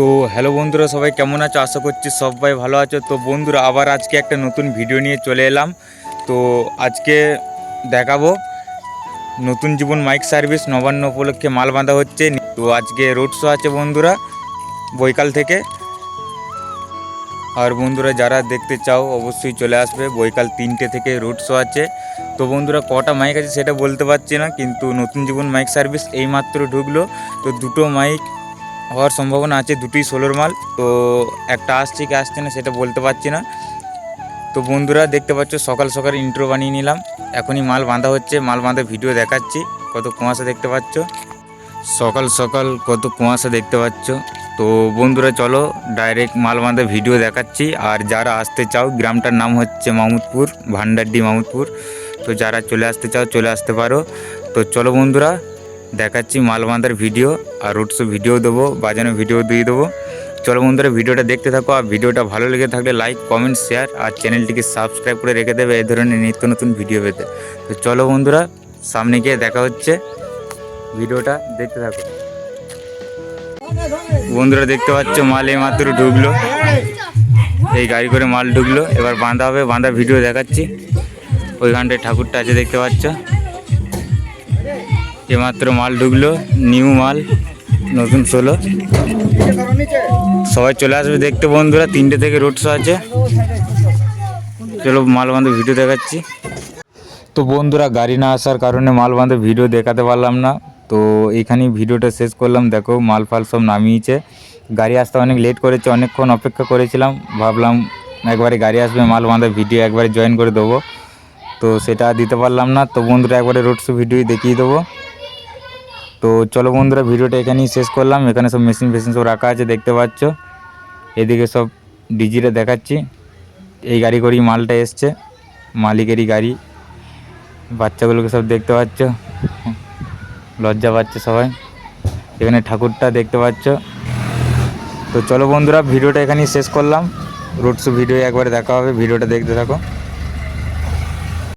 তো হ্যালো বন্ধুরা, সবাই কেমন আছো? আশা করছি সবাই ভালো আছো। তো বন্ধুরা, আবার আজকে একটা নতুন ভিডিও নিয়ে চলে এলাম। তো আজকে দেখাবো নতুন জীবন মাইক সার্ভিস নবান্ন উপলক্ষে মাল বাঁধা হচ্ছে। তো আজকে রোড শো আছে বন্ধুরা বৈকাল থেকে। আর বন্ধুরা, যারা দেখতে চাও অবশ্যই চলে আসবে। বৈকাল 3টে থেকে রোড শো আছে। তো বন্ধুরা, কটা মাইক আছে সেটা বলতে পারছি না, কিন্তু নতুন জীবন মাইক সার্ভিস এইমাত্র ঢুকলো। তো দুটো মাইক হওয়ার সম্ভাবনা আছে, দুটোই 16 মাল। তো একটা আসছে কি আসছে না সেটা বলতে পারছি না। তো বন্ধুরা, দেখতে পাচ্ছ সকাল সকাল ইন্ট্রো বানিয়ে নিলাম। এখনই মাল বাঁধা হচ্ছে, মাল বাঁধা ভিডিও দেখাচ্ছি। কত কুয়াশা দেখতে পাচ্ছ, সকাল সকাল কত কুয়াশা দেখতে পাচ্ছ। তো বন্ধুরা, চলো ডাইরেক্ট মাল বাঁধা ভিডিও দেখাচ্ছি। আর যারা আসতে চাও, গ্রামটার নাম হচ্ছে মামুদপুর, ভান্ডারডি মামুদপুর। তো যারা চলে আসতে চাও চলে আসতে পারো। তো চলো বন্ধুরা, দেখাচ্ছি মাল বাঁধার ভিডিও, আর রোড শো ভিডিও দেবো, বাজানো ভিডিও দিয়ে দেবো। চলো বন্ধুরা, ভিডিওটা দেখতে থাকো। আর ভিডিওটা ভালো লেগে থাকলে লাইক, কমেন্ট, শেয়ার আর চ্যানেলটিকে সাবস্ক্রাইব করে রেখে দেবে এই ধরনের নিত্য নতুন ভিডিও পেতে। তো চলো বন্ধুরা, সামনে গিয়ে দেখা হচ্ছে, ভিডিওটা দেখতে থাকো। বন্ধুরা, দেখতে পাচ্ছ মাল এইমাত্র ঢুকলো, এই গাড়ি করে মাল ঢুকলো। এবার বাঁধা হবে, বাঁধা ভিডিও দেখাচ্ছি। ওইখানটায় ঠাকুরটা আছে দেখতে পাচ্ছ। এইমাত্র মাল ঢুকলো, নিউ মাল, নতুন 16। সবাই চলে আসবে দেখতে বন্ধুরা, 3টে থেকে রোড শো আছে। চলো মাল বাঁধা ভিডিও দেখাচ্ছি। তো বন্ধুরা, গাড়ি না আসার কারণে মাল বাঁধা ভিডিও দেখাতে পারলাম না। তো এইখানেই ভিডিওটা শেষ করলাম। দেখো মাল ফাল সব নামিয়েছে। গাড়ি আসতে অনেক লেট করেছে, অনেকক্ষণ অপেক্ষা করেছিলাম। ভাবলাম একবারে গাড়ি আসবে, মাল বাঁধা ভিডিও একবারে জয়েন করে দেবো। তো সেটা দিতে পারলাম না। তো বন্ধুরা, একবারে রোড শো ভিডিও দেখিয়ে দেবো। তো চলো বন্ধুরা, ভিডিওটা এখানেই শেষ করলাম। এখানে সব মেশিন ফেশিন সব রাখা আছে দেখতে পাচ্ছ। এদিকে সব ডিজিটা দেখাচ্ছি। এই গাড়ি করেই মালটা এসছে, মালিকেরই গাড়ি। বাচ্চাগুলোকে সব দেখতে পাচ্ছ, লজ্জা পাচ্ছে সবাই। এখানে ঠাকুরটা দেখতে পাচ্ছ। তো চলো বন্ধুরা, ভিডিওটা এখানেই শেষ করলাম। রোড শো ভিডিও একবারে দেখা হবে, ভিডিওটা দেখতে থাকো।